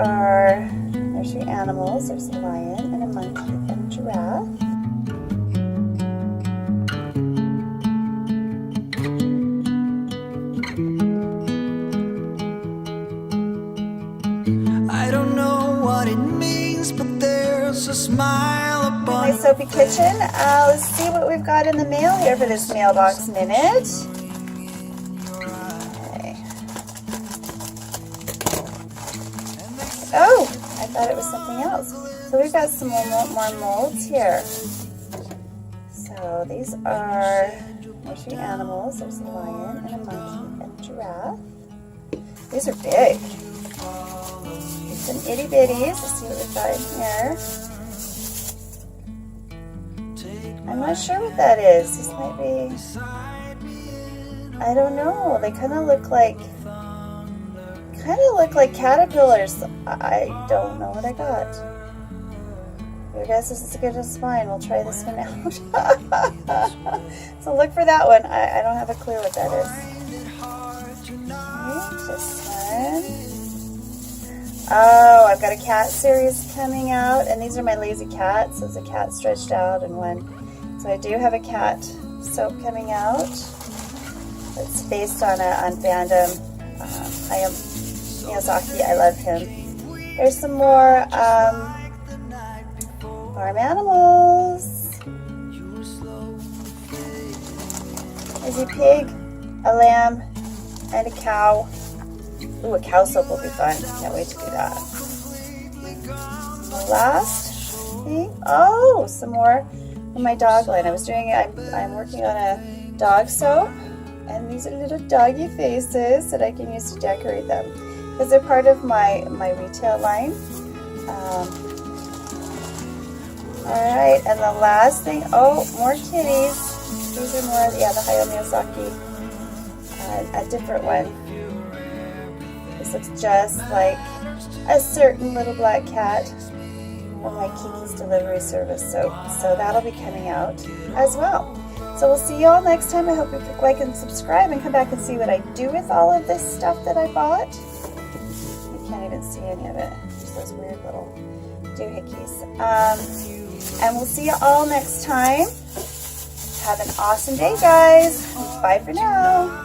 are nursery animals. There's a lion and a monkey and a giraffe. I don't know what it means, but there's a smile upon my soapy kitchen. Let's see what we've got in the mail here for this mailbox minute. Okay. Oh, I thought it was something else. So we've got some more molds here. So these are nursery animals. There's a lion and a monkey and a giraffe. These are big. Some itty bitties. Let's see what we've got in here. I'm not sure what that is. This might be, I don't know. They kind of look like caterpillars. I don't know what I got. Your guess is as good as mine. We'll try this one out. So look for that one. I don't have a clue what that is. Okay, this one. Oh, I've got a cat series coming out, and these are my lazy cats. There's a cat stretched out and one. So I do have a cat soap coming out. It's based on fandom. Hayao Miyazaki, I love him. There's some more farm animals. There's a pig, a lamb, and a cow. Ooh, a cow soap will be fun. Can't wait to do that. The last thing, oh, some more from my dog line. I'm working on a dog soap, and these are little doggy faces that I can use to decorate them because they're part of my retail line. Alright, and the last thing, oh, more kitties. These are more, yeah, the Hayao Miyazaki, a different one. This looks just like a certain little black cat from my Kiki's delivery service soap. So that'll be coming out as well. So we'll see you all next time. I hope you like and subscribe and come back and see what I do with all of this stuff that I bought. You can't even see any of it. Just those weird little doohickeys. And we'll see you all next time. Have an awesome day, guys. Bye for now.